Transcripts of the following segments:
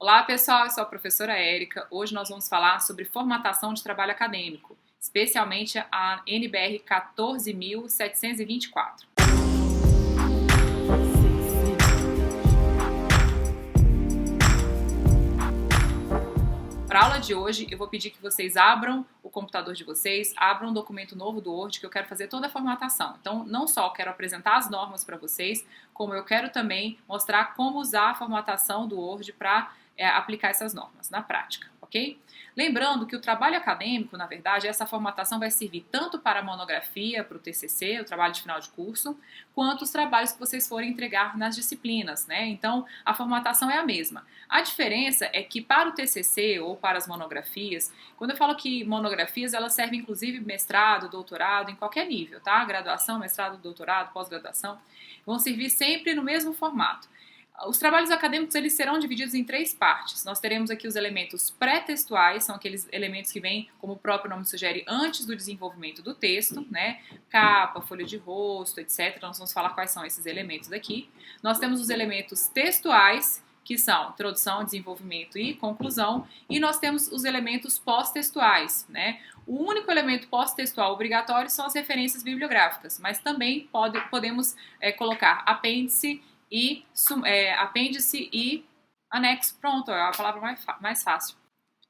Olá pessoal, eu sou a professora Érica. Hoje nós vamos falar sobre formatação de trabalho acadêmico, especialmente a NBR 14.724. Para a aula de hoje, eu vou pedir que vocês abram o computador de vocês, abram um documento novo do Word, que eu quero fazer toda a formatação. Então, não só quero apresentar as normas para vocês, como eu quero também mostrar como usar a formatação do Word para aplicar essas normas na prática, ok? Lembrando que o trabalho acadêmico, na verdade, essa formatação vai servir tanto para a monografia, para o TCC, o trabalho de final de curso, quanto os trabalhos que vocês forem entregar nas disciplinas, né? Então, a formatação é a mesma. A diferença é que para o TCC ou para as monografias, quando eu falo que monografias, elas servem inclusive mestrado, doutorado, em qualquer nível, tá? Graduação, mestrado, doutorado, pós-graduação, vão servir sempre no mesmo formato. Os trabalhos acadêmicos eles serão divididos em 3 partes. Nós teremos aqui os elementos pré-textuais, são aqueles elementos que vêm, como o próprio nome sugere, antes do desenvolvimento do texto, né? Capa, folha de rosto, etc. Nós vamos falar quais são esses elementos daqui. Nós temos os elementos textuais, que são introdução, desenvolvimento e conclusão, e nós temos os elementos pós-textuais, né? O único elemento pós-textual obrigatório são as referências bibliográficas, mas também podemos colocar apêndice e anexo. Pronto, é a palavra mais fácil.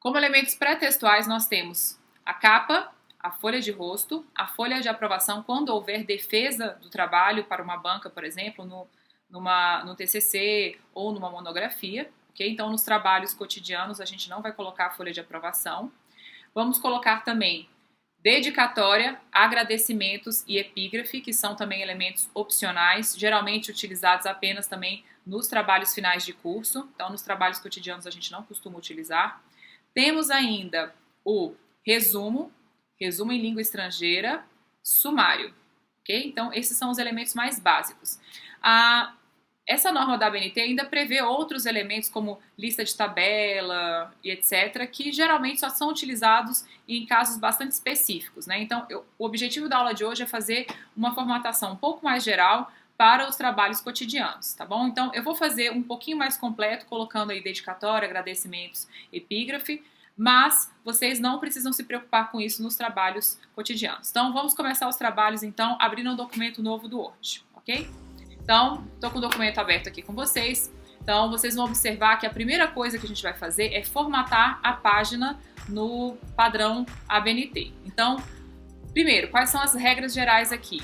Como elementos pré-textuais, nós temos a capa, a folha de rosto, a folha de aprovação quando houver defesa do trabalho para uma banca, por exemplo, no TCC ou numa monografia, ok? Então, nos trabalhos cotidianos, a gente não vai colocar a folha de aprovação. Vamos colocar também dedicatória, agradecimentos e epígrafe, que são também elementos opcionais, geralmente utilizados apenas também nos trabalhos finais de curso. Então, nos trabalhos cotidianos a gente não costuma utilizar. Temos ainda o resumo em língua estrangeira, sumário, ok? Então, esses são os elementos mais básicos. Essa norma da ABNT ainda prevê outros elementos como lista de tabela e etc., que geralmente só são utilizados em casos bastante específicos, né? Então, o objetivo da aula de hoje é fazer uma formatação um pouco mais geral para os trabalhos cotidianos, tá bom? Então, eu vou fazer um pouquinho mais completo, colocando aí dedicatória, agradecimentos, epígrafe, mas vocês não precisam se preocupar com isso nos trabalhos cotidianos. Então, vamos começar os trabalhos, então, abrindo um documento novo do Word, ok? Então, estou com o documento aberto aqui com vocês. Então, vocês vão observar que a primeira coisa que a gente vai fazer é formatar a página no padrão ABNT. Então, primeiro, quais são as regras gerais aqui?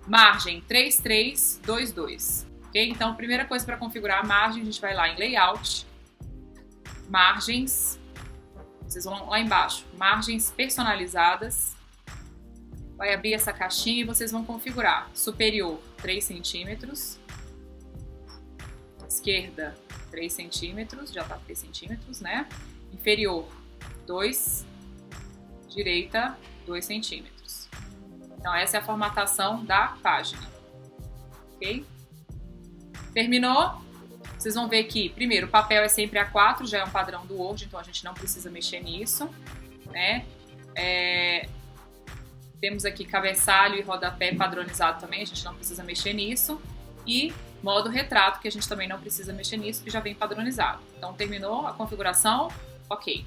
Margem 3322, ok? Então, primeira coisa para configurar a margem, a gente vai lá em Layout, Margens, vocês vão lá embaixo, Margens personalizadas. Vai abrir essa caixinha e vocês vão configurar superior 3 centímetros, esquerda 3 centímetros, já está 3 centímetros, né? Inferior 2, direita 2 centímetros. Então essa é a formatação da página, ok? Terminou? Vocês vão ver que, primeiro, o papel é sempre A4, já é um padrão do Word, então a gente não precisa mexer nisso, né? Temos aqui cabeçalho e rodapé padronizado também, a gente não precisa mexer nisso. E modo retrato, que a gente também não precisa mexer nisso, que já vem padronizado. Então, terminou a configuração, ok.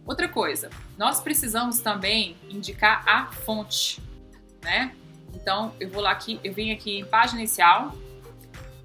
Outra coisa, nós precisamos também indicar a fonte, né? Então, eu venho aqui em página inicial.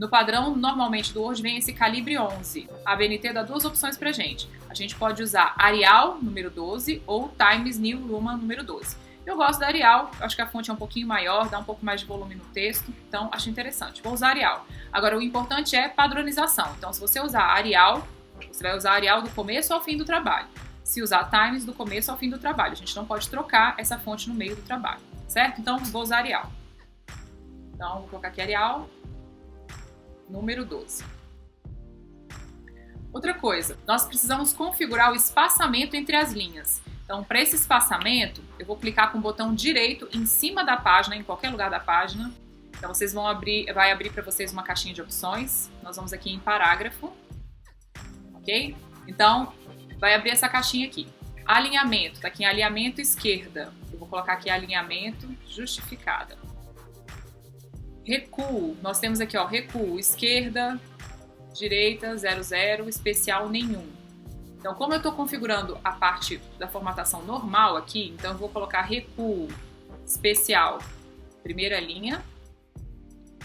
No padrão, normalmente, do Word vem esse calibre 11. A ABNT dá 2 opções pra gente. A gente pode usar Arial, número 12, ou Times New Roman, número 12. Eu gosto da Arial, acho que a fonte é um pouquinho maior, dá um pouco mais de volume no texto, então acho interessante. Vou usar Arial. Agora, o importante é padronização. Então, se você usar Arial, você vai usar Arial do começo ao fim do trabalho. Se usar Times, do começo ao fim do trabalho. A gente não pode trocar essa fonte no meio do trabalho, certo? Então, vou usar Arial. Então, vou colocar aqui Arial, número 12. Outra coisa, nós precisamos configurar o espaçamento entre as linhas. Então, para esse espaçamento, eu vou clicar com o botão direito em cima da página, em qualquer lugar da página. Então, vocês vai abrir para vocês uma caixinha de opções. Nós vamos aqui em parágrafo, ok? Então, vai abrir essa caixinha aqui. Alinhamento, tá aqui em alinhamento esquerda. Eu vou colocar aqui alinhamento justificada. Recuo, nós temos aqui, ó, recuo esquerda, direita 00, especial nenhum. Então, como eu estou configurando a parte da formatação normal aqui, então eu vou colocar recuo, especial, primeira linha.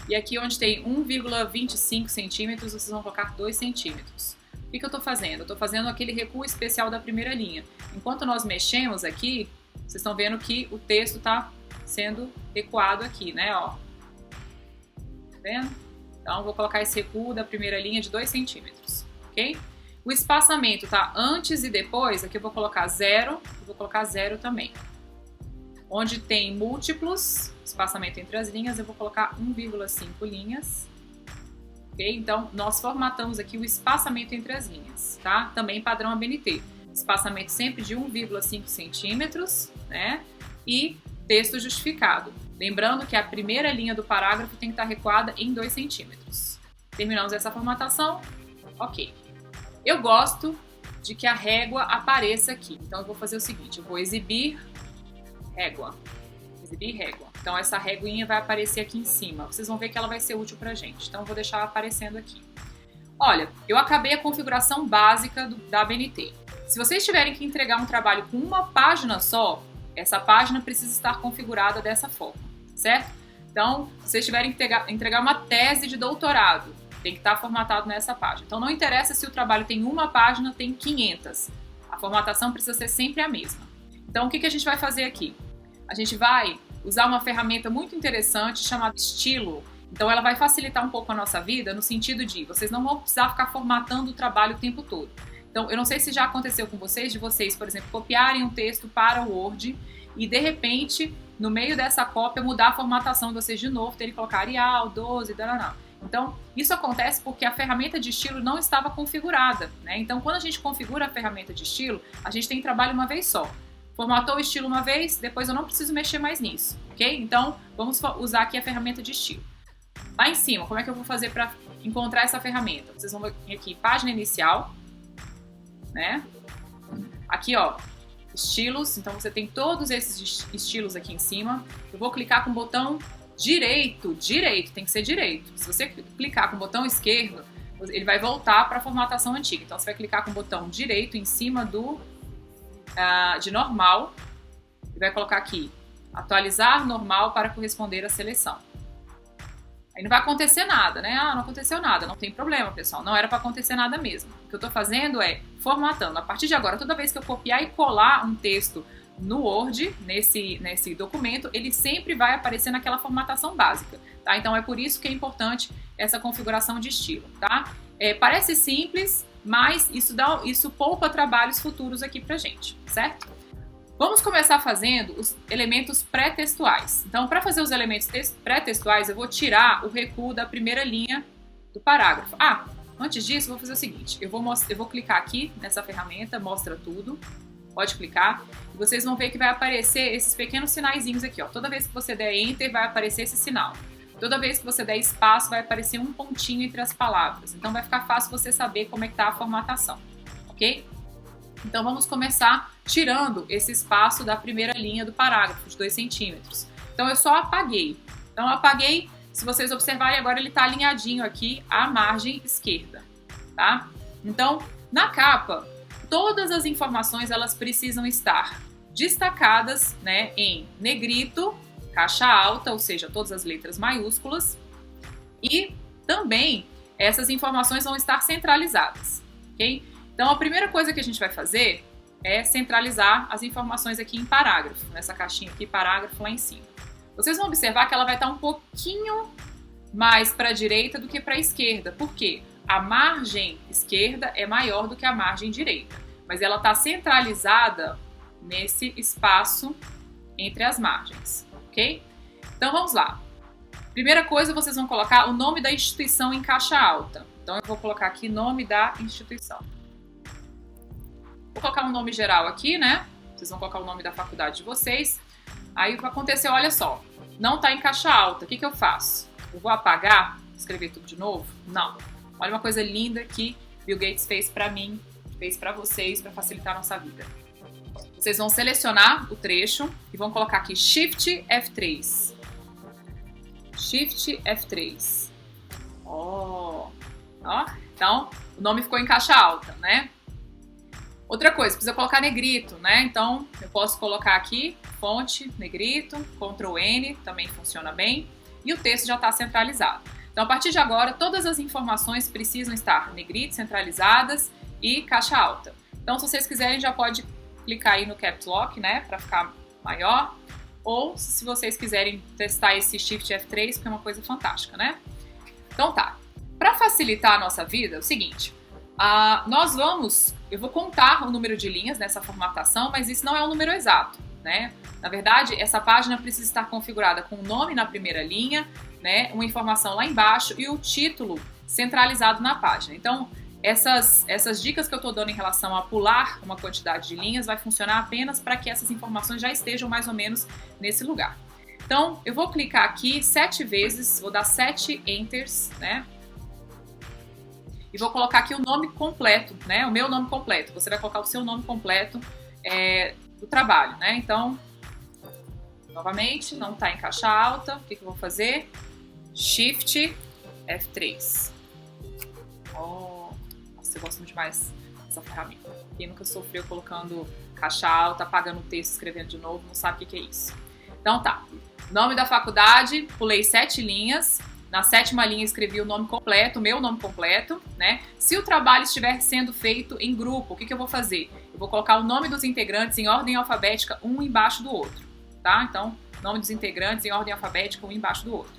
E aqui onde tem 1,25 centímetros, vocês vão colocar 2 centímetros. O que eu estou fazendo? Eu estou fazendo aquele recuo especial da primeira linha. Enquanto nós mexemos aqui, vocês estão vendo que o texto está sendo recuado aqui, né? Ó. Tá vendo? Então, eu vou colocar esse recuo da primeira linha de 2 centímetros, ok? O espaçamento tá antes e depois, aqui eu vou colocar 0, eu vou colocar 0 também. Onde tem múltiplos, espaçamento entre as linhas, eu vou colocar 1,5 linhas. Ok? Então, nós formatamos aqui o espaçamento entre as linhas, tá? Também padrão ABNT. Espaçamento sempre de 1,5 centímetros, né? E texto justificado. Lembrando que a primeira linha do parágrafo tem que estar recuada em 2 centímetros. Terminamos essa formatação, ok. Eu gosto de que a régua apareça aqui. Então, eu vou fazer o seguinte, eu vou exibir régua. Exibir régua. Então, essa réguinha vai aparecer aqui em cima. Vocês vão ver que ela vai ser útil pra gente. Então, eu vou deixar aparecendo aqui. Olha, eu acabei a configuração básica da ABNT. Se vocês tiverem que entregar um trabalho com uma página só, essa página precisa estar configurada dessa forma, certo? Então, se vocês tiverem que entregar uma tese de doutorado, tem que estar formatado nessa página. Então, não interessa se o trabalho tem uma página, tem 500. A formatação precisa ser sempre a mesma. Então, o que a gente vai fazer aqui? A gente vai usar uma ferramenta muito interessante chamada Estilo. Então, ela vai facilitar um pouco a nossa vida no sentido de vocês não vão precisar ficar formatando o trabalho o tempo todo. Então, eu não sei se já aconteceu com vocês, de vocês, por exemplo, copiarem um texto para o Word e, de repente, no meio dessa cópia, mudar a formatação de vocês de novo, terem que colocar Arial, 12, não. Então, isso acontece porque a ferramenta de estilo não estava configurada, né? Então, quando a gente configura a ferramenta de estilo, a gente tem trabalho uma vez só. Formatou o estilo uma vez, depois eu não preciso mexer mais nisso, ok? Então, vamos usar aqui a ferramenta de estilo. Lá em cima, como é que eu vou fazer para encontrar essa ferramenta? Vocês vão vir aqui, página inicial, né? Aqui, ó, estilos. Então, você tem todos esses estilos aqui em cima. Eu vou clicar com o botão direito, tem que ser direito. Se você clicar com o botão esquerdo, ele vai voltar para a formatação antiga. Então, você vai clicar com o botão direito em cima de normal e vai colocar aqui, atualizar normal para corresponder à seleção. Aí não vai acontecer nada, né? Ah, não aconteceu nada, não tem problema, pessoal. Não era para acontecer nada mesmo. O que eu estou fazendo é formatando. A partir de agora, toda vez que eu copiar e colar um texto no Word, nesse documento, ele sempre vai aparecer naquela formatação básica, tá? Então, é por isso que é importante essa configuração de estilo, tá? Parece simples, mas isso poupa trabalhos futuros aqui pra gente, certo? Vamos começar fazendo os elementos pré-textuais. Então, para fazer os elementos pré-textuais, eu vou tirar o recuo da primeira linha do parágrafo. Ah, antes disso, eu vou fazer o seguinte, eu vou clicar aqui nessa ferramenta, mostra tudo. Pode clicar e vocês vão ver que vai aparecer esses pequenos sinaizinhos aqui, ó. Toda vez que você der Enter, vai aparecer esse sinal. Toda vez que você der espaço, vai aparecer um pontinho entre as palavras. Então, vai ficar fácil você saber como é que tá a formatação, ok? Então, vamos começar tirando esse espaço da primeira linha do parágrafo, de 2 centímetros. Então, eu só apaguei. Então, eu apaguei, se vocês observarem, agora ele tá alinhadinho aqui à margem esquerda, tá? Então, na capa, todas as informações elas precisam estar destacadas, né, em negrito, caixa alta, ou seja, todas as letras maiúsculas, e também essas informações vão estar centralizadas, ok? Então, a primeira coisa que a gente vai fazer é centralizar as informações aqui em parágrafo, nessa caixinha aqui, parágrafo lá em cima. Vocês vão observar que ela vai estar um pouquinho mais para a direita do que para a esquerda, por quê? A margem esquerda é maior do que a margem direita, mas ela está centralizada nesse espaço entre as margens, ok? Então vamos lá. Primeira coisa, vocês vão colocar o nome da instituição em caixa alta. Então eu vou colocar aqui nome da instituição. Vou colocar um nome geral aqui, né? Vocês vão colocar o nome da faculdade de vocês. Aí o que aconteceu, olha só, não está em caixa alta. O que eu faço? Eu vou apagar, escrever tudo de novo? Não. Olha uma coisa linda que Bill Gates fez para mim, fez para vocês, para facilitar a nossa vida. Vocês vão selecionar o trecho e vão colocar aqui Shift F3. Shift F3. Ó. Então, o nome ficou em caixa alta, né? Outra coisa, precisa colocar negrito, né? Então, eu posso colocar aqui, fonte, negrito, Ctrl N, também funciona bem. E o texto já está centralizado. Então, a partir de agora, todas as informações precisam estar negrito, centralizadas e caixa alta. Então, se vocês quiserem, já pode clicar aí no Caps Lock, né? Para ficar maior. Ou, se vocês quiserem testar esse Shift F3, porque é uma coisa fantástica, né? Então, tá. Para facilitar a nossa vida, é o seguinte... eu vou contar o número de linhas nessa formatação, mas isso não é um número exato, né? Na verdade, essa página precisa estar configurada com o nome na primeira linha, né? Uma informação lá embaixo e o título centralizado na página. Então, essas dicas que eu estou dando em relação a pular uma quantidade de linhas vai funcionar apenas para que essas informações já estejam mais ou menos nesse lugar. Então, eu vou clicar aqui 7 vezes, vou dar 7 Enters, né? E vou colocar aqui o nome completo, né? O meu nome completo. Você vai colocar o seu nome completo do trabalho, né? Então, novamente, não está em caixa alta. O que eu vou fazer? Shift F3. Oh, nossa, eu gosto demais dessa ferramenta. Quem nunca sofreu colocando caixa alta, apagando o texto, escrevendo de novo, não sabe o que é isso. Então tá. Nome da faculdade, pulei 7 linhas. Na 7ª linha escrevi o nome completo, o meu nome completo, né? Se o trabalho estiver sendo feito em grupo, o que eu vou fazer? Eu vou colocar o nome dos integrantes em ordem alfabética, um embaixo do outro, tá? Então, nome dos integrantes em ordem alfabética, um embaixo do outro.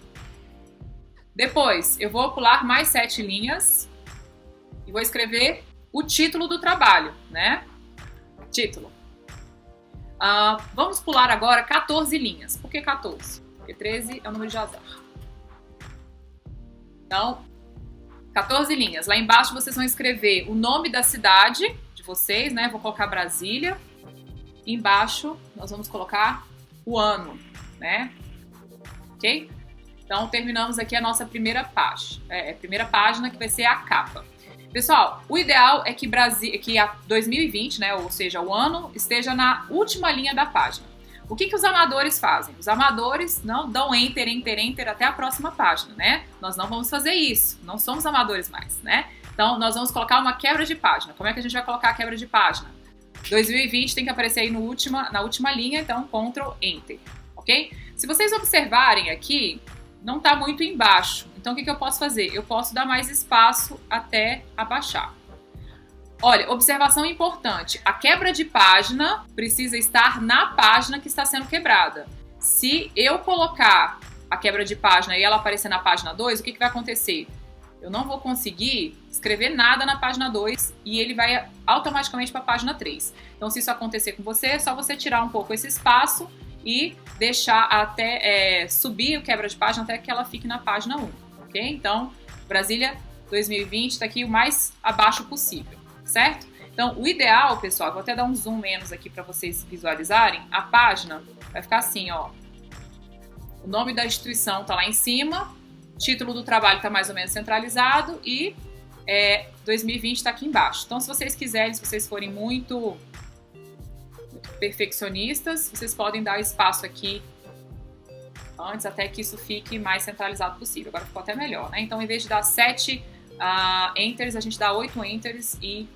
Depois, eu vou pular mais 7 linhas e vou escrever o título do trabalho, né? Título. Vamos pular agora 14 linhas. Por que 14? Porque 13 é o número de azar. Então, 14 linhas. Lá embaixo vocês vão escrever o nome da cidade de vocês, né? Vou colocar Brasília. Embaixo nós vamos colocar o ano, né? Ok? Então, terminamos aqui a nossa primeira página, que vai ser a capa. Pessoal, o ideal é que a 2020, né? Ou seja, o ano, esteja na última linha da página. O que os amadores fazem? Os amadores não dão Enter, Enter, Enter até a próxima página, né? Nós não vamos fazer isso, não somos amadores mais, né? Então, nós vamos colocar uma quebra de página. Como é que a gente vai colocar a quebra de página? 2020 tem que aparecer aí na última linha, então Ctrl Enter, ok? Se vocês observarem aqui, não está muito embaixo. Então, o que eu posso fazer? Eu posso dar mais espaço até abaixar. Olha, observação importante, a quebra de página precisa estar na página que está sendo quebrada. Se eu colocar a quebra de página e ela aparecer na página 2, o que vai acontecer? Eu não vou conseguir escrever nada na página 2 e ele vai automaticamente para a página 3. Então, se isso acontecer com você, é só você tirar um pouco esse espaço e deixar até subir o quebra de página até que ela fique na página 1, ok? Então, Brasília 2020 está aqui o mais abaixo possível. Certo? Então, o ideal, pessoal, vou até dar um zoom menos aqui para vocês visualizarem, a página vai ficar assim, ó. O nome da instituição está lá em cima, o título do trabalho está mais ou menos centralizado e 2020 está aqui embaixo. Então, se vocês quiserem, se vocês forem muito perfeccionistas, vocês podem dar espaço aqui antes até que isso fique mais centralizado possível. Agora ficou até melhor, né? Então, em vez de dar 7 Enters, a gente dá 8 Enters e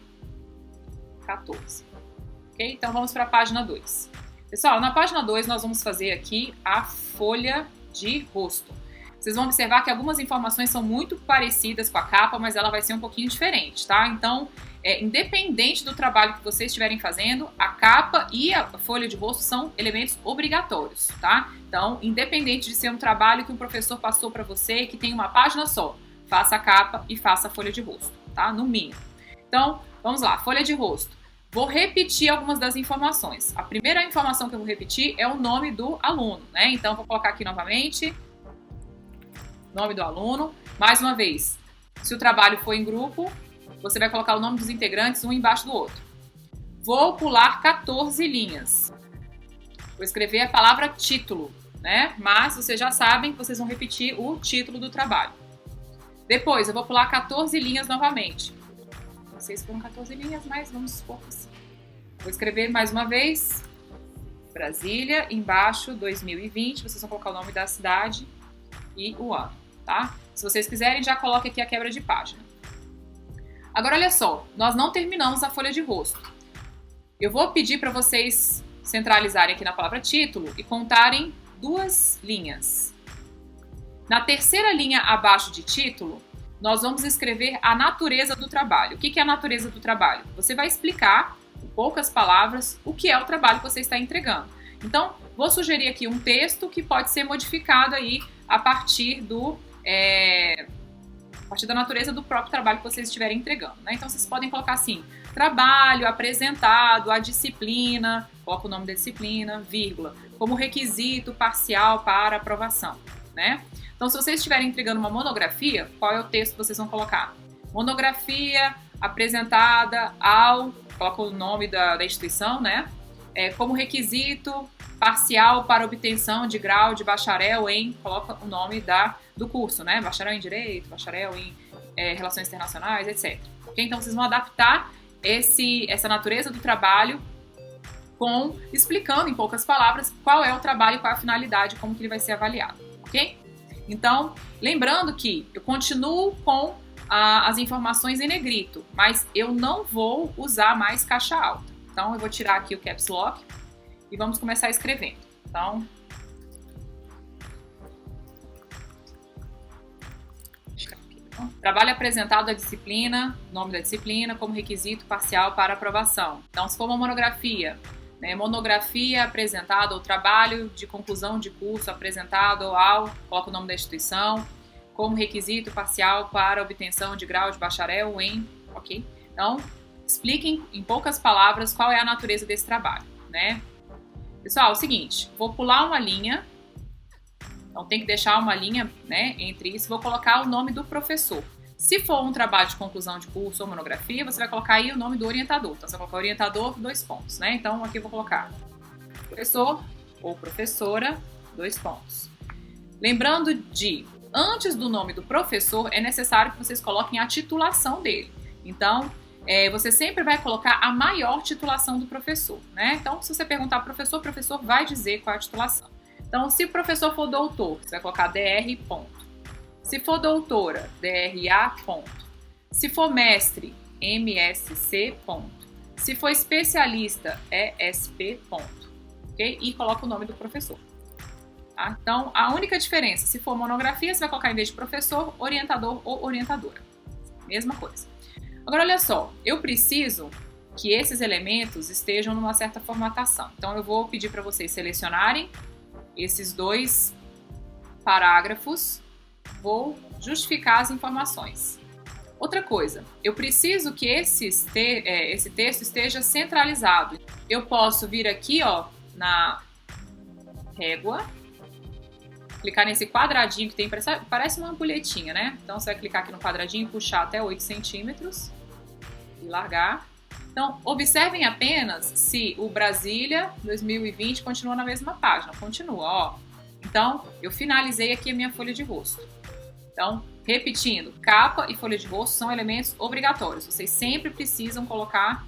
14. Ok? Então, vamos para a página 2. Pessoal, na página 2 nós vamos fazer aqui a folha de rosto. Vocês vão observar que algumas informações são muito parecidas com a capa, mas ela vai ser um pouquinho diferente, tá? Então, independente do trabalho que vocês estiverem fazendo, a capa e a folha de rosto são elementos obrigatórios, tá? Então, independente de ser um trabalho que um professor passou para você, que tem uma página só, faça a capa e faça a folha de rosto, tá? No mínimo. Então, vamos lá, folha de rosto. Vou repetir algumas das informações. A primeira informação que eu vou repetir é o nome do aluno, né? Então, vou colocar aqui novamente, nome do aluno. Mais uma vez, se o trabalho for em grupo, você vai colocar o nome dos integrantes um embaixo do outro. Vou pular 14 linhas. Vou escrever a palavra título, né? Mas vocês já sabem que vocês vão repetir o título do trabalho. Depois, eu vou pular 14 linhas novamente. Não sei se foram 14 linhas, mas vamos supor que sim. Vou escrever mais uma vez, Brasília, embaixo, 2020. Vocês vão colocar o nome da cidade e o ano, tá? Se vocês quiserem, já coloque aqui a quebra de página. Agora, olha só, nós não terminamos a folha de rosto. Eu vou pedir para vocês centralizarem aqui na palavra título e contarem 2 linhas. Na terceira linha abaixo de título, nós vamos escrever a natureza do trabalho. O que é a natureza do trabalho? Você vai explicar, em poucas palavras, o que é o trabalho que você está entregando. Então, vou sugerir aqui um texto que pode ser modificado aí a partir da natureza do próprio trabalho que vocês estiverem entregando, né? Então, vocês podem colocar assim, trabalho apresentado, a disciplina, coloca o nome da disciplina, vírgula, como requisito parcial para aprovação, né? Então, se vocês estiverem entregando uma monografia, qual é o texto que vocês vão colocar? Monografia apresentada ao, coloca o nome da instituição, né? Como requisito parcial para obtenção de grau de bacharel em, coloca o nome do curso, né? Bacharel em Direito, bacharel em Relações Internacionais, etc. Okay? Então, vocês vão adaptar essa natureza do trabalho explicando em poucas palavras qual é o trabalho, qual é a finalidade, como que ele vai ser avaliado, ok? Então, lembrando que eu continuo com as informações em negrito, mas eu não vou usar mais caixa alta. Então, eu vou tirar aqui o Caps Lock e vamos começar escrevendo. Então, trabalho apresentado à disciplina, nome da disciplina, como requisito parcial para aprovação. Então, se for uma monografia, né, monografia apresentada ou trabalho de conclusão de curso apresentado ao, coloca o nome da instituição, como requisito parcial para obtenção de grau de bacharel em, ok? Então, expliquem em poucas palavras qual é a natureza desse trabalho, né? Pessoal, é o seguinte, vou pular uma linha, então tem que deixar uma linha, né, entre isso, vou colocar o nome do professor. Se for um trabalho de conclusão de curso ou monografia, você vai colocar aí o nome do orientador. Então, você vai colocar orientador, 2 pontos, né? Então, aqui eu vou colocar professor ou professora, 2 pontos. Lembrando antes do nome do professor, é necessário que vocês coloquem a titulação dele. Então, você sempre vai colocar a maior titulação do professor, né? Então, se você perguntar professor, o professor vai dizer qual é a titulação. Então, se o professor for doutor, você vai colocar DR, ponto. Se for doutora, DRA, ponto. Se for mestre, MSc, ponto. Se for especialista, ESP, ponto. Ok? E coloca o nome do professor. Tá? Então, a única diferença, se for monografia, você vai colocar em vez de professor, orientador ou orientadora. Mesma coisa. Agora, olha só, eu preciso que esses elementos estejam numa certa formatação. Então, eu vou pedir para vocês selecionarem esses 2 parágrafos. Vou justificar as informações. Outra coisa, eu preciso que esse texto esteja centralizado. Eu posso vir aqui, ó, na régua, clicar nesse quadradinho que tem, parece uma ampulhetinha, né? Então, você vai clicar aqui no quadradinho e puxar até 8 centímetros e largar. Então, observem apenas se o Brasília 2020 continua na mesma página. Continua, ó. Então, eu finalizei aqui a minha folha de rosto. Então, repetindo, capa e folha de rosto são elementos obrigatórios. Vocês sempre precisam colocar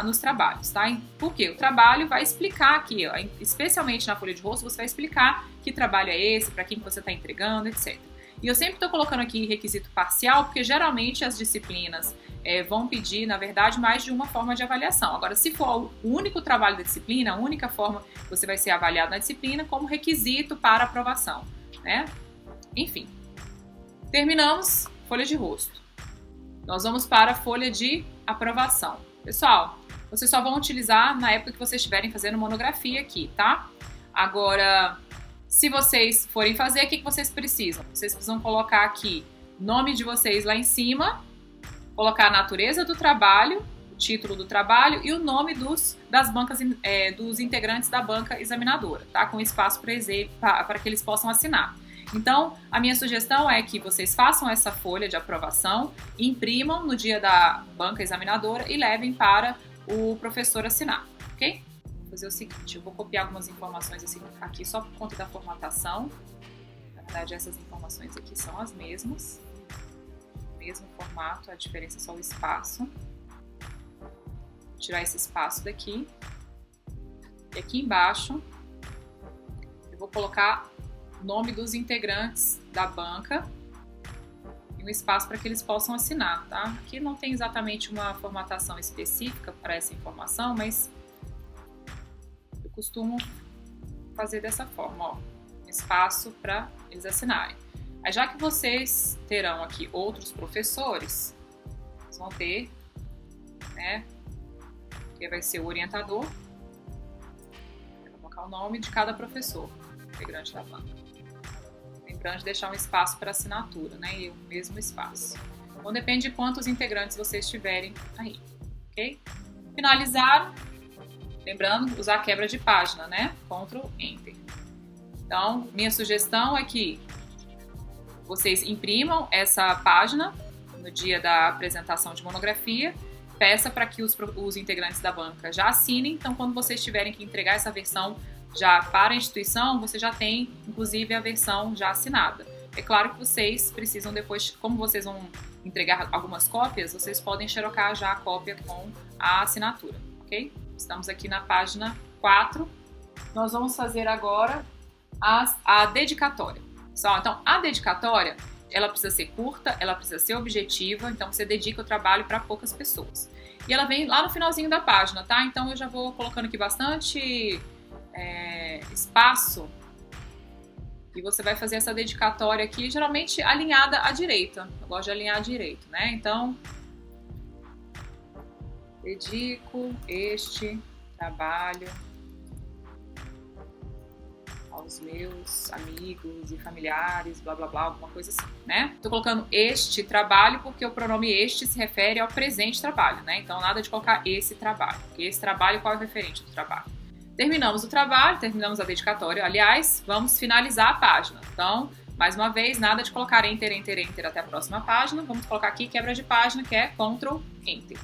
nos trabalhos, tá? Porque o trabalho vai explicar aqui, ó, especialmente na folha de rosto, você vai explicar que trabalho é esse, para quem que você está entregando, etc. E eu sempre estou colocando aqui requisito parcial, porque geralmente as disciplinas vão pedir, na verdade, mais de uma forma de avaliação. Agora, se for o único trabalho da disciplina, a única forma que você vai ser avaliado na disciplina como requisito para aprovação, né? Enfim. Terminamos folha de rosto. Nós vamos para a folha de aprovação. Pessoal, vocês só vão utilizar na época que vocês estiverem fazendo monografia aqui, tá? Agora, se vocês forem fazer, o que vocês precisam? Vocês precisam colocar aqui o nome de vocês lá em cima, colocar a natureza do trabalho, o título do trabalho e o nome dos integrantes da banca examinadora, tá? Com espaço para que eles possam assinar. Então, a minha sugestão é que vocês façam essa folha de aprovação, imprimam no dia da banca examinadora e levem para o professor assinar, ok? Vou fazer o seguinte, eu vou copiar algumas informações aqui só por conta da formatação. Na verdade, essas informações aqui são as mesmas. Mesmo formato, a diferença é só o espaço. Vou tirar esse espaço daqui. E aqui embaixo, eu vou colocar o nome dos integrantes da banca e um espaço para que eles possam assinar, tá? Aqui não tem exatamente uma formatação específica para essa informação, mas eu costumo fazer dessa forma, ó, um espaço para eles assinarem. Aí, já que vocês terão aqui outros professores, vocês vão ter, né, que vai ser o orientador, vou colocar o nome de cada professor, integrante da banca. Lembrando de deixar um espaço para assinatura, né, e o mesmo espaço. Então, depende de quantos integrantes vocês tiverem aí, ok? Finalizaram, lembrando, usar quebra de página, né, Ctrl, Enter. Então, minha sugestão é que vocês imprimam essa página no dia da apresentação de monografia, peça para que os integrantes da banca já assinem, então quando vocês tiverem que entregar essa versão já para a instituição, você já tem, inclusive, a versão já assinada. É claro que vocês precisam depois, como vocês vão entregar algumas cópias, vocês podem xerocar já a cópia com a assinatura, ok? Estamos aqui na página 4. Nós vamos fazer agora a dedicatória. Então, a dedicatória, ela precisa ser curta, ela precisa ser objetiva, então você dedica o trabalho para poucas pessoas. E ela vem lá no finalzinho da página, tá? Então eu já vou colocando aqui bastante espaço e você vai fazer essa dedicatória aqui, geralmente alinhada à direita. Eu gosto de alinhar à direita, né? Então, dedico este trabalho aos meus amigos e familiares, blá blá blá, alguma coisa assim, né? Tô colocando este trabalho porque o pronome este se refere ao presente trabalho, né? Então nada de colocar esse trabalho, porque esse trabalho qual é o referente do trabalho. Terminamos o trabalho, terminamos a dedicatória, aliás, vamos finalizar a página. Então, mais uma vez, nada de colocar Enter, Enter, Enter até a próxima página, vamos colocar aqui quebra de página, que é Ctrl, Enter.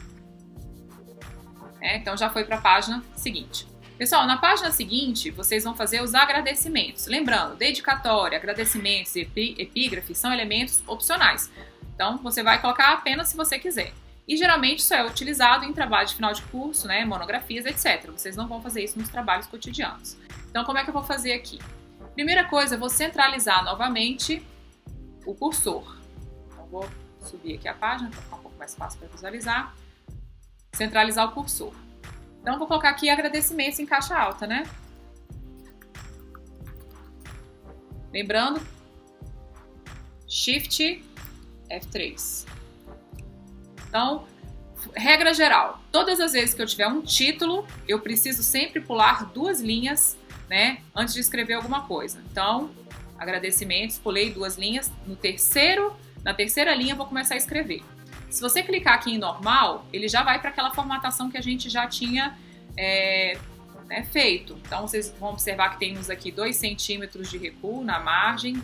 Então já foi para a página seguinte. Pessoal, na página seguinte, vocês vão fazer os agradecimentos. Lembrando, dedicatória, agradecimentos e epígrafe são elementos opcionais. Então, você vai colocar apenas se você quiser. E, geralmente, isso é utilizado em trabalho de final de curso, né, monografias, etc. Vocês não vão fazer isso nos trabalhos cotidianos. Então, como é que eu vou fazer aqui? Primeira coisa, eu vou centralizar novamente o cursor. Então, vou subir aqui a página para ficar um pouco mais fácil para visualizar. Centralizar o cursor. Então, vou colocar aqui agradecimentos em caixa alta, né? Lembrando, Shift F3. Então, regra geral, todas as vezes que eu tiver um título, eu preciso sempre pular 2 linhas, né, antes de escrever alguma coisa. Então, agradecimentos, pulei 2 linhas, na terceira linha eu vou começar a escrever. Se você clicar aqui em normal, ele já vai para aquela formatação que a gente já tinha feito. Então, vocês vão observar que temos aqui 2 centímetros de recuo na margem.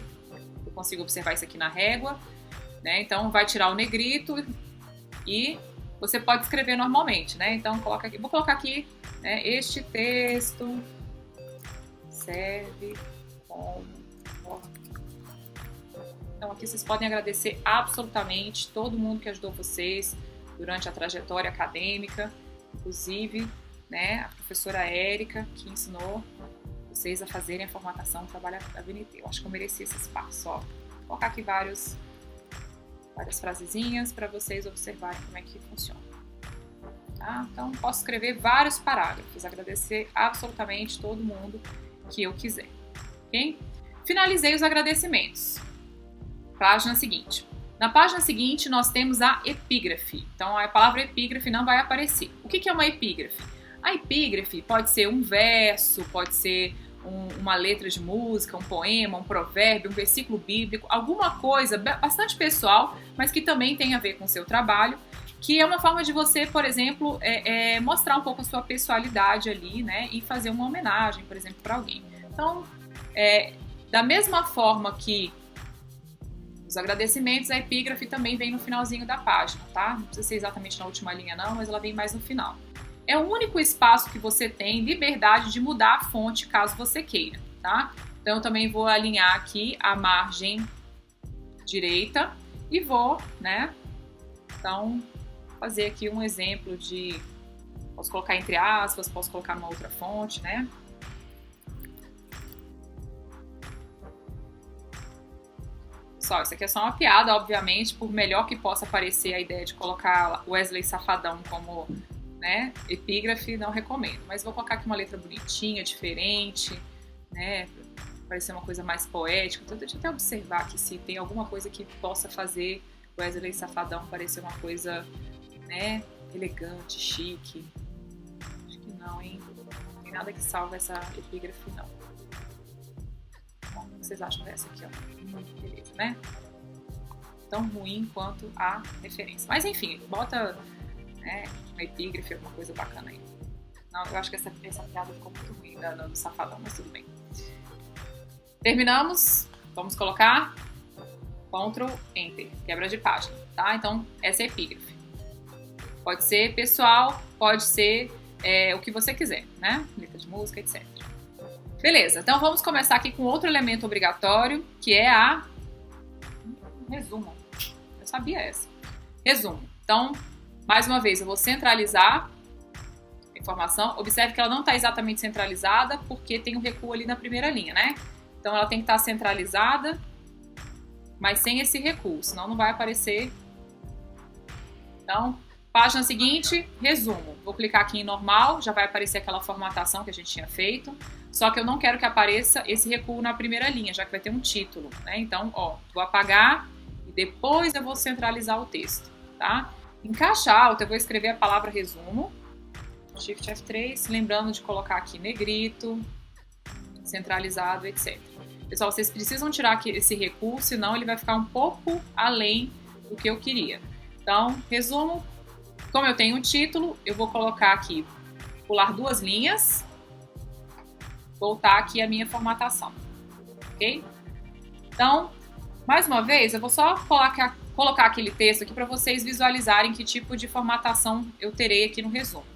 Eu consigo observar isso aqui na régua, né? Então, vai tirar o negrito e você pode escrever normalmente, né? Então, coloca aqui, vou colocar aqui, né, este texto serve como... Então, aqui vocês podem agradecer absolutamente todo mundo que ajudou vocês durante a trajetória acadêmica, inclusive, né, a professora Érica, que ensinou vocês a fazerem a formatação do trabalho da BNT. Eu acho que eu mereci esse espaço, ó. Vou colocar aqui várias frasezinhas para vocês observarem como é que funciona. Tá? Então, posso escrever vários parágrafos, agradecer absolutamente todo mundo que eu quiser. Ok? Finalizei os agradecimentos. Página seguinte. Na página seguinte, nós temos a epígrafe. Então, a palavra epígrafe não vai aparecer. O que é uma epígrafe? A epígrafe pode ser um verso, pode ser uma letra de música, um poema, um provérbio, um versículo bíblico, alguma coisa bastante pessoal, mas que também tem a ver com o seu trabalho, que é uma forma de você, por exemplo, mostrar um pouco a sua pessoalidade ali, né, e fazer uma homenagem, por exemplo, para alguém. Então, da mesma forma que os agradecimentos, a epígrafe também vem no finalzinho da página, tá? Não precisa ser exatamente na última linha não, mas ela vem mais no final. É o único espaço que você tem liberdade de mudar a fonte caso você queira, tá? Então eu também vou alinhar aqui a margem direita e vou, né? Então, fazer aqui um exemplo de... Posso colocar entre aspas, posso colocar numa outra fonte, né? Pessoal, isso aqui é só uma piada, obviamente, por melhor que possa parecer a ideia de colocar Wesley Safadão como, né, epígrafe, não recomendo. Mas vou colocar aqui uma letra bonitinha, diferente, né, pra parecer uma coisa mais poética. Então deixa eu até observar aqui se tem alguma coisa que possa fazer Wesley Safadão parecer uma coisa, né, elegante, chique. Acho que não, hein? Não tem nada que salve essa epígrafe, não. Bom, o que vocês acham dessa aqui, ó? Beleza, né? Tão ruim quanto a referência. Mas enfim, bota, né, uma epígrafe, alguma coisa bacana aí. Não, eu acho que essa piada ficou muito ruim do Safadão, mas tudo bem. Terminamos. Vamos colocar Ctrl Enter, quebra de página, tá? Então, essa é a epígrafe. Pode ser pessoal, pode ser o que você quiser, né? Letra de música, etc. Beleza, então vamos começar aqui com outro elemento obrigatório, que é a resumo. Eu sabia essa. Resumo. Então, mais uma vez, eu vou centralizar a informação. Observe que ela não está exatamente centralizada, porque tem um recuo ali na primeira linha, né? Então, ela tem que estar centralizada, mas sem esse recuo, senão não vai aparecer. Então, página seguinte, resumo. Vou clicar aqui em normal, já vai aparecer aquela formatação que a gente tinha feito. Só que eu não quero que apareça esse recuo na primeira linha, já que vai ter um título, né? Então, ó, vou apagar e depois eu vou centralizar o texto, tá? Em caixa alta, eu vou escrever a palavra resumo, Shift F3, lembrando de colocar aqui negrito, centralizado, etc. Pessoal, vocês precisam tirar aqui esse recuo, senão ele vai ficar um pouco além do que eu queria. Então, resumo, como eu tenho um título, eu vou colocar aqui, pular 2 linhas, voltar aqui a minha formatação, ok? Então, mais uma vez, eu vou só colocar aquele texto aqui para vocês visualizarem que tipo de formatação eu terei aqui no resumo.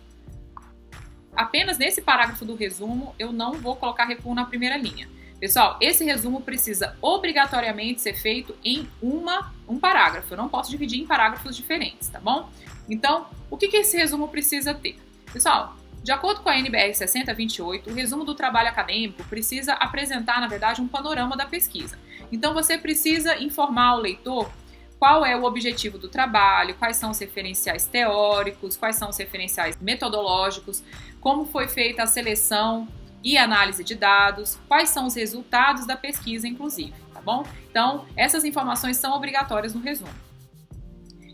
Apenas nesse parágrafo do resumo, eu não vou colocar recuo na primeira linha. Pessoal, esse resumo precisa obrigatoriamente ser feito em um parágrafo. Eu não posso dividir em parágrafos diferentes, tá bom? Então, o que esse resumo precisa ter? Pessoal, de acordo com a NBR 6028, o resumo do trabalho acadêmico precisa apresentar, na verdade, um panorama da pesquisa. Então, você precisa informar o leitor qual é o objetivo do trabalho, quais são os referenciais teóricos, quais são os referenciais metodológicos, como foi feita a seleção e análise de dados, quais são os resultados da pesquisa, inclusive, tá bom? Então, essas informações são obrigatórias no resumo.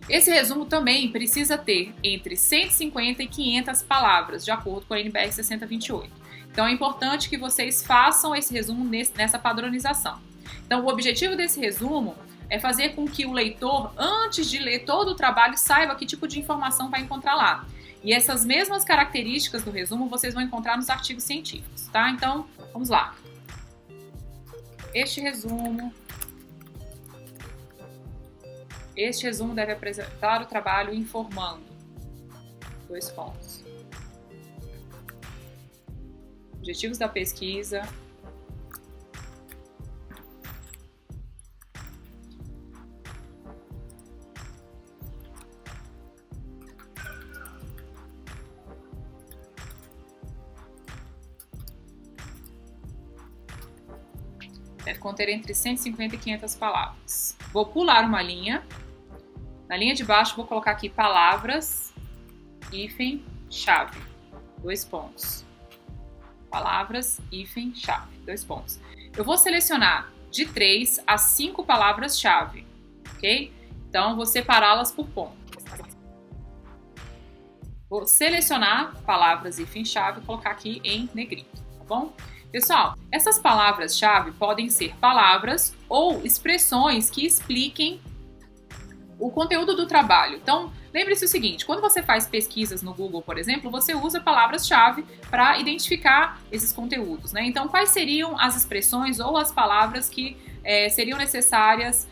Esse resumo também precisa ter entre 150 e 500 palavras, de acordo com a NBR 6028. Então, é importante que vocês façam esse resumo nessa padronização. Então, o objetivo desse resumo é fazer com que o leitor, antes de ler todo o trabalho, saiba que tipo de informação vai encontrar lá. E essas mesmas características do resumo vocês vão encontrar nos artigos científicos, tá? Então, vamos lá. Este resumo deve apresentar o trabalho informando. 2 pontos. Objetivos da pesquisa. Deve conter entre 150 e 500 palavras. Vou pular uma linha. Na linha de baixo, vou colocar aqui palavras, hífen, chave. 2 pontos. Palavras, hífen, chave. 2 pontos. Eu vou selecionar de 3 a 5 palavras-chave, ok? Então, vou separá-las por ponto. Vou selecionar palavras, hífen, chave e colocar aqui em negrito, tá bom? Pessoal, essas palavras-chave podem ser palavras ou expressões que expliquem o conteúdo do trabalho. Então, lembre-se o seguinte, quando você faz pesquisas no Google, por exemplo, você usa palavras-chave para identificar esses conteúdos, né? Então, quais seriam as expressões ou as palavras que seriam necessárias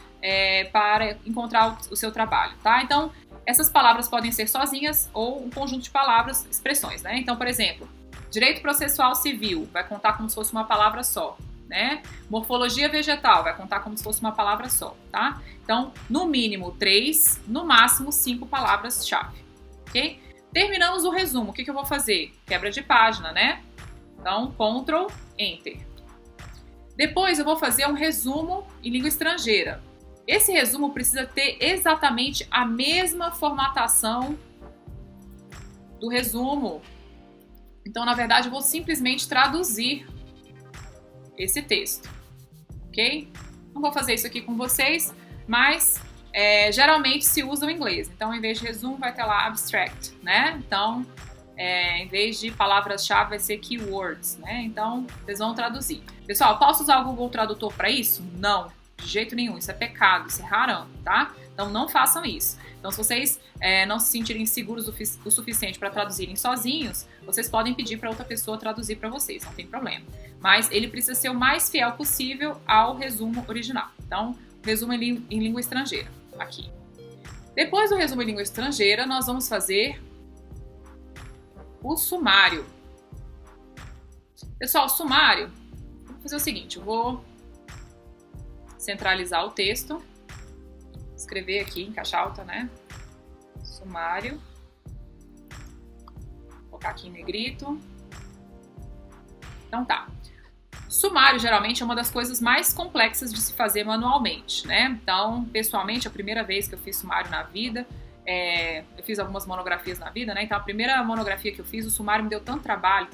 para encontrar o seu trabalho, tá? Então, essas palavras podem ser sozinhas ou um conjunto de palavras, expressões, né? Então, por exemplo, direito processual civil vai contar como se fosse uma palavra só, né? Morfologia vegetal vai contar como se fosse uma palavra só, tá? Então, no mínimo 3, no máximo 5 palavras-chave, ok? Terminamos o resumo. O que eu vou fazer? Quebra de página, né? Então, Ctrl, Enter. Depois eu vou fazer um resumo em língua estrangeira. Esse resumo precisa ter exatamente a mesma formatação do resumo. Então, na verdade, eu vou simplesmente traduzir esse texto, ok? Não vou fazer isso aqui com vocês, mas geralmente se usa o inglês. Então, em vez de resumo, vai ter lá abstract, né? Então, em vez de palavras-chave, vai ser keywords, né? Então, vocês vão traduzir. Pessoal, posso usar o Google Tradutor para isso? Não, de jeito nenhum. Isso é pecado, isso é haram, tá? Então, não façam isso. Então, se vocês não se sentirem seguros o suficiente para traduzirem sozinhos, vocês podem pedir para outra pessoa traduzir para vocês, não tem problema. Mas ele precisa ser o mais fiel possível ao resumo original. Então, resumo em língua estrangeira, aqui. Depois do resumo em língua estrangeira, nós vamos fazer o sumário. Pessoal, o sumário, vou fazer o seguinte, eu vou centralizar o texto, escrever aqui em caixa alta, né? Sumário. Vou colocar aqui em negrito. Então tá. Sumário, geralmente, é uma das coisas mais complexas de se fazer manualmente, né? Então, pessoalmente, a primeira vez que eu fiz sumário na vida, eu fiz algumas monografias na vida, né? Então, a primeira monografia que eu fiz, o sumário me deu tanto trabalho,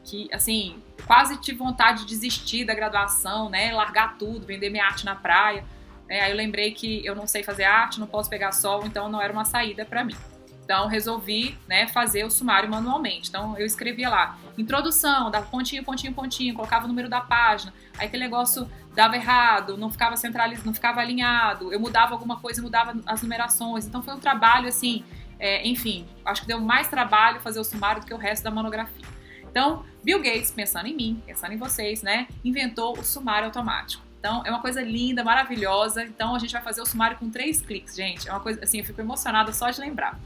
que, assim, quase tive vontade de desistir da graduação, né? Largar tudo, vender minha arte na praia. Aí eu lembrei que eu não sei fazer arte, não posso pegar sol, então não era uma saída para mim. Então, resolvi, né, fazer o sumário manualmente. Então, eu escrevia lá, introdução, dava pontinho, pontinho, pontinho, colocava o número da página. Aí aquele negócio dava errado, não ficava centralizado, não ficava alinhado. Eu mudava alguma coisa, mudava as numerações. Então, foi um trabalho, assim, enfim, acho que deu mais trabalho fazer o sumário do que o resto da monografia. Então, Bill Gates, pensando em mim, pensando em vocês, né, inventou o sumário automático. Então, é uma coisa linda, maravilhosa. Então, a gente vai fazer o sumário com 3 cliques, gente. É uma coisa, assim, eu fico emocionada só de lembrar.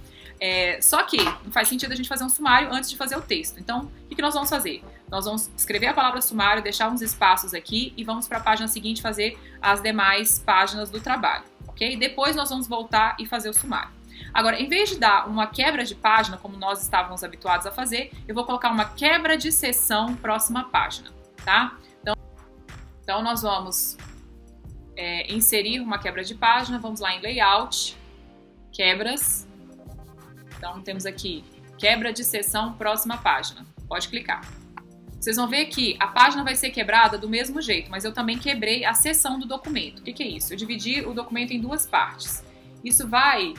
Só que não faz sentido a gente fazer um sumário antes de fazer o texto. Então, o que nós vamos fazer? Nós vamos escrever a palavra sumário, deixar uns espaços aqui e vamos para a página seguinte fazer as demais páginas do trabalho, ok? Depois nós vamos voltar e fazer o sumário. Agora, em vez de dar uma quebra de página, como nós estávamos habituados a fazer, eu vou colocar uma quebra de seção próxima página, tá? Então, nós vamos inserir uma quebra de página, vamos lá em Layout, Quebras. Então, temos aqui quebra de seção, próxima página. Pode clicar. Vocês vão ver que a página vai ser quebrada do mesmo jeito, mas eu também quebrei a seção do documento. O que é isso? Eu dividi o documento em 2 partes. Isso vai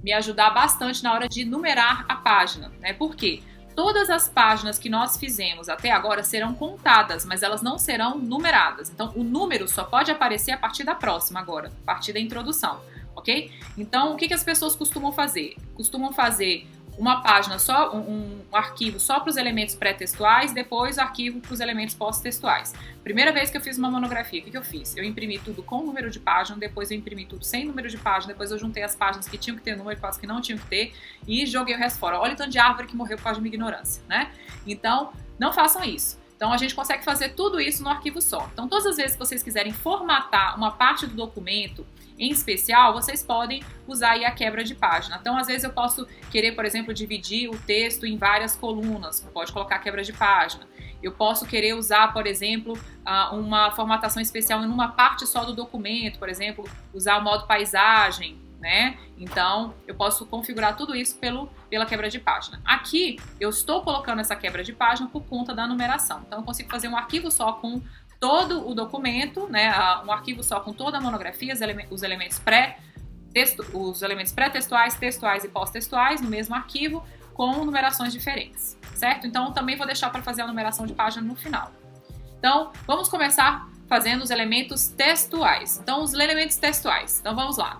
me ajudar bastante na hora de numerar a página, né? Por quê? Todas as páginas que nós fizemos até agora serão contadas, mas elas não serão numeradas. Então, o número só pode aparecer a partir da próxima agora, a partir da introdução. Ok? Então, o que as pessoas costumam fazer? Costumam fazer uma página só, um arquivo só para os elementos pré-textuais, depois o arquivo para os elementos pós-textuais. Primeira vez que eu fiz uma monografia, o que eu fiz? Eu imprimi tudo com número de página, depois eu imprimi tudo sem número de página, depois eu juntei as páginas que tinham que ter número e as que não tinham que ter e joguei o resto fora. Olha o tanto de árvore que morreu por causa de minha ignorância, né? Então, não façam isso. Então, a gente consegue fazer tudo isso no arquivo só. Então, todas as vezes que vocês quiserem formatar uma parte do documento em especial, vocês podem usar aí a quebra de página. Então, às vezes eu posso querer, por exemplo, dividir o texto em várias colunas. Pode colocar quebra de página. Eu posso querer usar, por exemplo, uma formatação especial em uma parte só do documento. Por exemplo, usar o modo paisagem, né? Então, eu posso configurar tudo isso pela quebra de página. Aqui, eu estou colocando essa quebra de página por conta da numeração. Então, eu consigo fazer um arquivo só com todo o documento, né? Um arquivo só com toda a monografia, os elementos pré-textuais, textuais e pós-textuais no mesmo arquivo, com numerações diferentes, certo? Então, também vou deixar para fazer a numeração de página no final. Então, vamos começar fazendo os elementos textuais. Então, os elementos textuais. Então, vamos lá.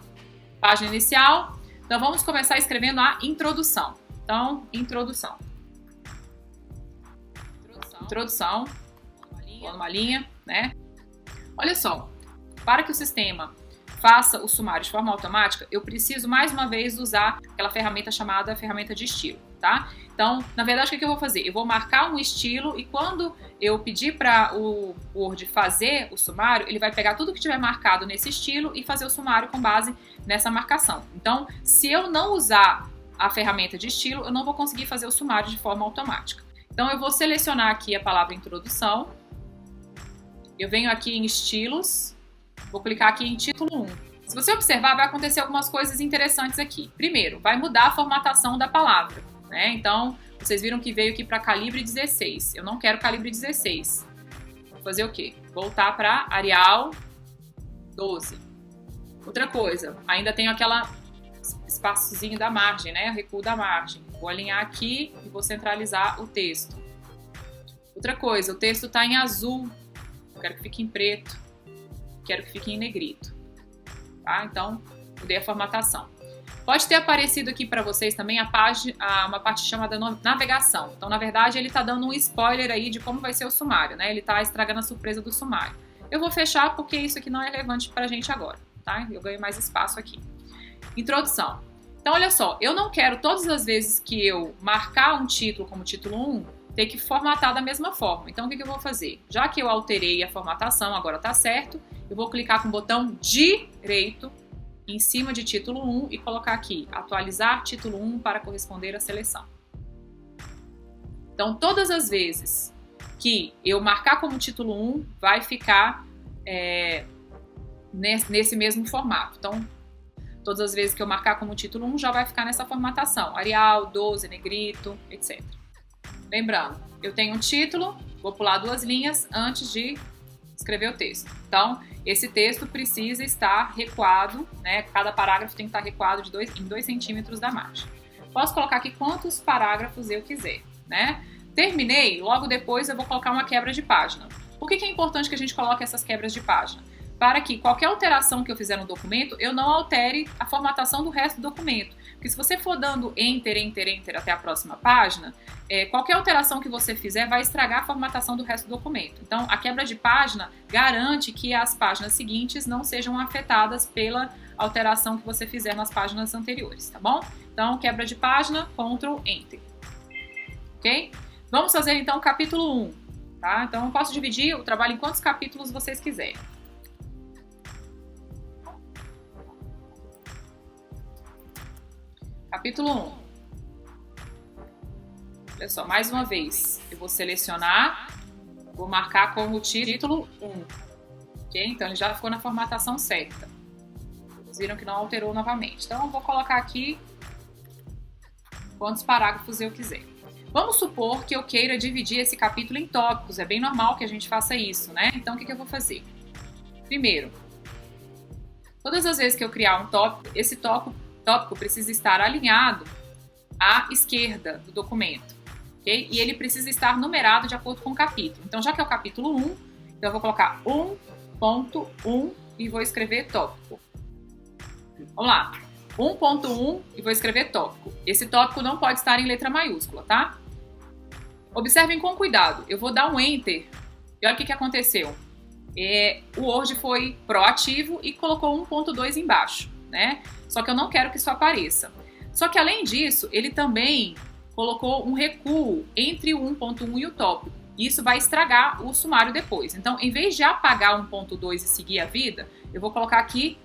Página inicial. Então, vamos começar escrevendo a introdução. Então, introdução. Pondo uma linha, né? Olha só, para que o sistema faça o sumário de forma automática, eu preciso mais uma vez usar aquela ferramenta chamada ferramenta de estilo, tá? Então, na verdade, o que eu vou fazer? Eu vou marcar um estilo e quando eu pedir para o Word fazer o sumário, ele vai pegar tudo que tiver marcado nesse estilo e fazer o sumário com base nessa marcação. Então, se eu não usar a ferramenta de estilo, eu não vou conseguir fazer o sumário de forma automática. Então, eu vou selecionar aqui a palavra introdução. Eu venho aqui em estilos, Vou clicar aqui em título 1. Se você observar, vai acontecer algumas coisas interessantes aqui. Primeiro, vai mudar a formatação da palavra, né? Então, vocês viram que veio aqui para calibre 16. Eu não quero calibre 16. Vou fazer o quê? Voltar para Arial 12. Outra coisa, ainda tenho aquela espaçozinho da margem, né? Recuo da margem. Vou alinhar aqui e vou centralizar o texto. Outra coisa, o texto está em azul. Eu quero que fique em preto. Quero que fique em negrito. Tá? Então, mudei a formatação. Pode ter aparecido aqui para vocês também uma parte chamada navegação. Então, na verdade, ele está dando um spoiler aí de como vai ser o sumário, né? Ele está estragando a surpresa do sumário. Eu vou fechar porque isso aqui não é relevante para a gente agora, tá? Eu ganho mais espaço aqui. Introdução. Então, olha só, eu não quero todas as vezes que eu marcar um título como título 1, ter que formatar da mesma forma. Então, o que eu vou fazer? Já que eu alterei a formatação, agora está certo, eu vou clicar com o botão direito em cima de título 1 e colocar aqui, atualizar título 1 para corresponder à seleção. Então, todas as vezes que eu marcar como título 1, vai ficar nesse mesmo formato. Então, todas as vezes que eu marcar como título 1, já vai ficar nessa formatação. Arial, 12, negrito, etc. Lembrando, eu tenho um título, vou pular 2 linhas antes de escrever o texto. Então, esse texto precisa estar recuado, né? Cada parágrafo tem que estar recuado em 2 centímetros da margem. Posso colocar aqui quantos parágrafos eu quiser, né? Terminei, logo depois eu vou colocar uma quebra de página. Por que é importante que a gente coloque essas quebras de página? Para que qualquer alteração que eu fizer no documento, eu não altere a formatação do resto do documento. Porque se você for dando Enter, Enter, Enter até a próxima página, qualquer alteração que você fizer vai estragar a formatação do resto do documento. Então, a quebra de página garante que as páginas seguintes não sejam afetadas pela alteração que você fizer nas páginas anteriores, tá bom? Então, quebra de página, Ctrl, Enter. Ok? Vamos fazer, então, o capítulo 1. Tá? Então, eu posso dividir o trabalho em quantos capítulos vocês quiserem. Capítulo 1. Olha só, mais uma vez, eu vou selecionar, vou marcar como título 1. Ok? Então, ele já ficou na formatação certa. Vocês viram que não alterou novamente. Então, eu vou colocar aqui quantos parágrafos eu quiser. Vamos supor que eu queira dividir esse capítulo em tópicos. É bem normal que a gente faça isso, né? Então, o que eu vou fazer? Primeiro, todas as vezes que eu criar um tópico, esse tópico precisa estar alinhado à esquerda do documento, ok? E ele precisa estar numerado de acordo com o capítulo. Então, já que é o capítulo 1, então eu vou colocar 1.1 e vou escrever tópico. Vamos lá. 1.1 e vou escrever tópico. Esse tópico não pode estar em letra maiúscula, tá? Observem com cuidado. Eu vou dar um Enter e olha o que aconteceu. O Word foi proativo e colocou 1.2 embaixo, né? Só que eu não quero que isso apareça. Só que além disso, ele também colocou um recuo entre o 1.1 e o tópico. E isso vai estragar o sumário depois. Então, em vez de apagar 1.2 e seguir a vida, eu vou colocar aqui,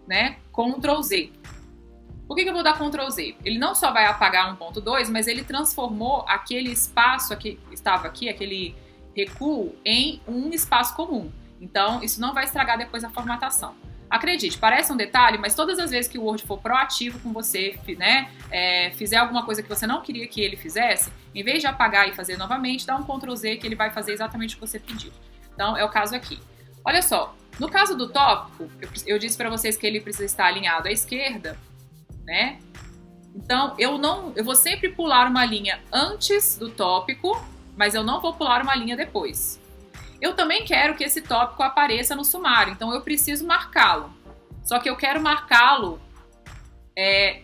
né, Ctrl Z. Por que eu vou dar Ctrl Z? Ele não só vai apagar 1.2, mas ele transformou aquele espaço que estava aqui, aquele recuo, em um espaço comum. Então, isso não vai estragar depois a formatação. Acredite, parece um detalhe, mas todas as vezes que o Word for proativo com você, né, fizer alguma coisa que você não queria que ele fizesse, em vez de apagar e fazer novamente, dá um Ctrl Z que ele vai fazer exatamente o que você pediu. Então, é o caso aqui. Olha só, no caso do tópico, eu disse para vocês que ele precisa estar alinhado à esquerda, né? Então, eu vou sempre pular uma linha antes do tópico, mas eu não vou pular uma linha depois. Eu também quero que esse tópico apareça no sumário, então eu preciso marcá-lo. Só que eu quero marcá-lo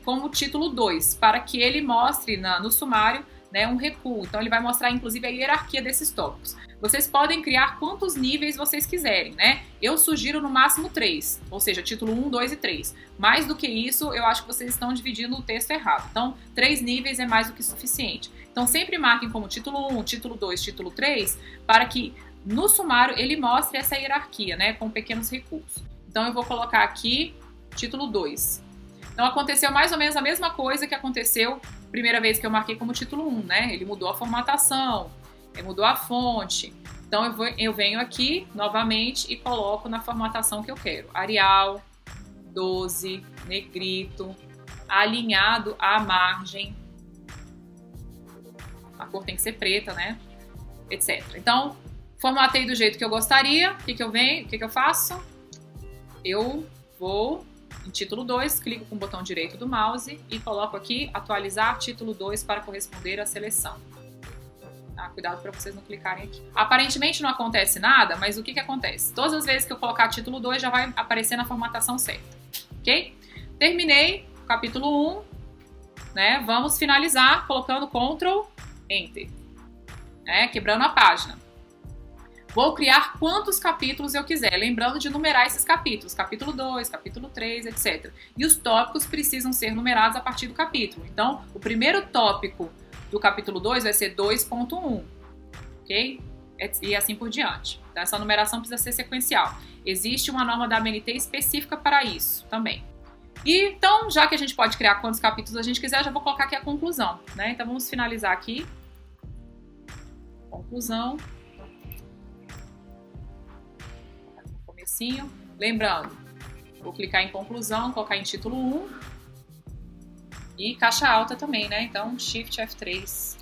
como título 2, para que ele mostre no sumário, né, um recuo. Então ele vai mostrar inclusive a hierarquia desses tópicos. Vocês podem criar quantos níveis vocês quiserem, né? Eu sugiro no máximo 3, ou seja, título 1, 2 e 3. Mais do que isso, eu acho que vocês estão dividindo o texto errado. Então, 3 níveis é mais do que suficiente. Então, sempre marquem como título 1, título 2, título 3, para que no sumário ele mostre essa hierarquia, né, com pequenos recuos. Então, eu vou colocar aqui título 2. Então, aconteceu mais ou menos a mesma coisa que aconteceu primeira vez que eu marquei como título 1, né? Ele mudou a formatação, mudou a fonte. Então eu venho aqui novamente e coloco na formatação que eu quero. Arial, 12, negrito, alinhado à margem. A cor tem que ser preta, né? Etc. Então, formatei do jeito que eu gostaria. O que eu faço? Eu vou em título 2, clico com o botão direito do mouse e coloco aqui atualizar título 2 para corresponder à seleção. Cuidado para vocês não clicarem aqui. Aparentemente não acontece nada, mas o que acontece? Todas as vezes que eu colocar título 2 já vai aparecer na formatação certa, ok? Terminei o capítulo 1, né? Vamos finalizar colocando Ctrl, Enter, né? Quebrando a página. Vou criar quantos capítulos eu quiser, lembrando de numerar esses capítulos, capítulo 2, capítulo 3, etc. E os tópicos precisam ser numerados a partir do capítulo. Então, o primeiro tópico do capítulo 2 vai ser 2.1, ok? E assim por diante. Então, essa numeração precisa ser sequencial. Existe uma norma da ABNT específica para isso também. E então, já que a gente pode criar quantos capítulos a gente quiser, já vou colocar aqui a conclusão, né? Então, vamos finalizar aqui. Conclusão. No comecinho. Lembrando, vou clicar em conclusão, colocar em título 1. E caixa alta também, né? Então, Shift F3.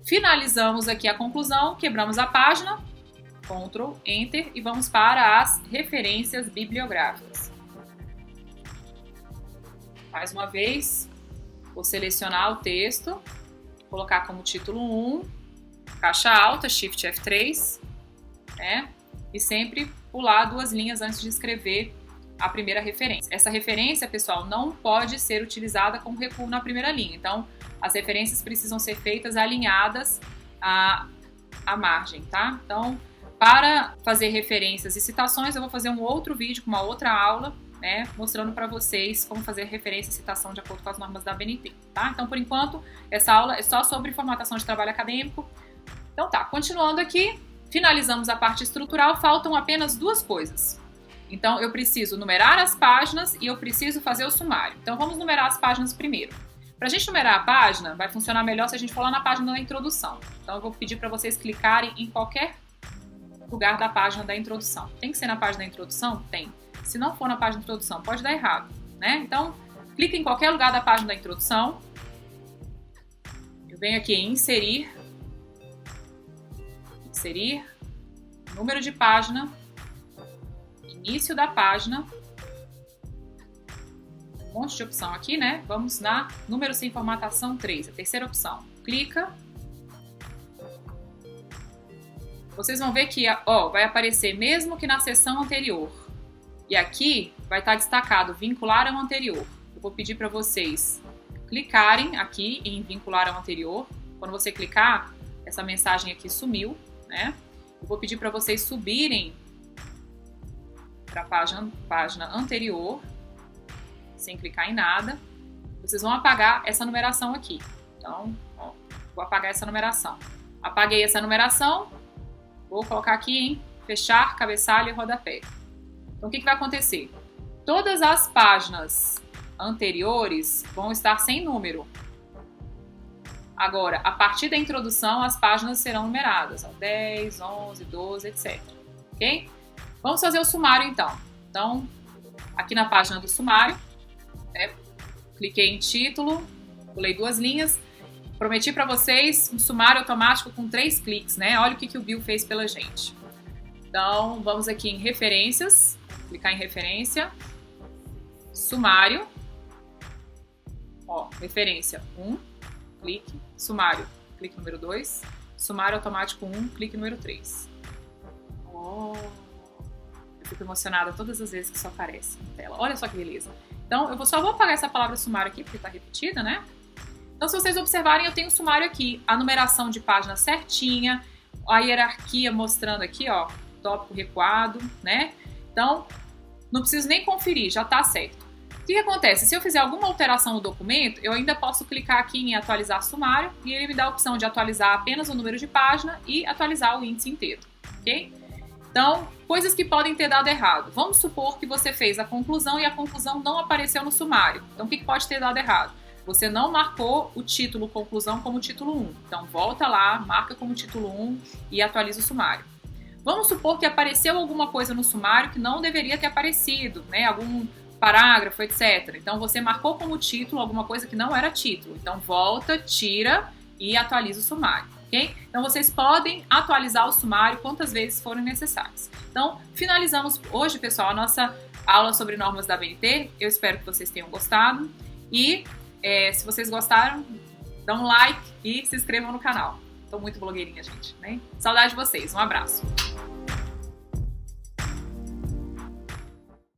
Finalizamos aqui a conclusão, quebramos a página, Ctrl, Enter e vamos para as referências bibliográficas. Mais uma vez, vou selecionar o texto, colocar como título 1, caixa alta, Shift F3, né? E sempre pular 2 linhas antes de escrever a primeira referência. Essa referência, pessoal, não pode ser utilizada como recuo na primeira linha. Então, as referências precisam ser feitas alinhadas à margem, tá? Então, para fazer referências e citações, eu vou fazer um outro vídeo com uma outra aula, né, mostrando para vocês como fazer referência e citação de acordo com as normas da ABNT, tá? Então, por enquanto, essa aula é só sobre formatação de trabalho acadêmico. Então tá, continuando aqui, finalizamos a parte estrutural, faltam apenas 2 coisas. Então, eu preciso numerar as páginas e eu preciso fazer o sumário. Então, vamos numerar as páginas primeiro. Para a gente numerar a página, vai funcionar melhor se a gente for lá na página da introdução. Então, eu vou pedir para vocês clicarem em qualquer lugar da página da introdução. Tem que ser na página da introdução? Tem. Se não for na página da introdução, pode dar errado, né? Então, clica em qualquer lugar da página da introdução. Eu venho aqui em inserir, número de página, início da página, um monte de opção aqui, né? Vamos na número sem formatação 3, a terceira opção. Clica. Vocês vão ver que ó, vai aparecer mesmo que na seção anterior. E aqui vai estar destacado vincular ao anterior. Eu vou pedir para vocês clicarem aqui em vincular ao anterior. Quando você clicar, essa mensagem aqui sumiu, né? Eu vou pedir para vocês subirem para a página anterior, sem clicar em nada. Vocês vão apagar essa numeração aqui. Então, ó, vou apagar essa numeração. Apaguei essa numeração, vou colocar aqui em fechar, cabeçalho e rodapé. Então, o que vai acontecer? Todas as páginas anteriores vão estar sem número. Agora, a partir da introdução, as páginas serão numeradas. 10, 11, 12, etc. Ok? Vamos fazer o sumário, então. Então, aqui na página do sumário, né, cliquei em título, pulei 2 linhas. Prometi para vocês um sumário automático com 3 cliques, né? Olha o que o Bill fez pela gente. Então, vamos aqui em referências, clicar em referência, sumário, ó, referência 1, clique, sumário, clique número 2, sumário automático 1, clique número 3. Oh, eu fico emocionada todas as vezes que isso aparece na tela. Olha só que beleza. Então, eu só vou apagar essa palavra sumário aqui, porque está repetida, né? Então, se vocês observarem, eu tenho o sumário aqui, a numeração de página certinha, a hierarquia mostrando aqui, ó, tópico recuado, né? Então, não preciso nem conferir, já tá certo. O que acontece? Se eu fizer alguma alteração no documento, eu ainda posso clicar aqui em atualizar sumário e ele me dá a opção de atualizar apenas o número de página e atualizar o índice inteiro, ok? Então, coisas que podem ter dado errado. Vamos supor que você fez a conclusão e a conclusão não apareceu no sumário. Então, o que pode ter dado errado? você não marcou o título conclusão como título 1. Então volta lá, marca como título 1 e atualiza o sumário. Vamos supor que apareceu alguma coisa no sumário que não deveria ter aparecido, né? Algum parágrafo, etc. Então você marcou como título alguma coisa que não era título. Então volta, tira e atualiza o sumário, ok? Então vocês podem atualizar o sumário quantas vezes forem necessárias. Então finalizamos hoje, pessoal, a nossa aula sobre normas da ABNT. Eu espero que vocês tenham gostado e se vocês gostaram, dão um like e se inscrevam no canal. Tô muito blogueirinha, gente, né? Saudade de vocês, um abraço!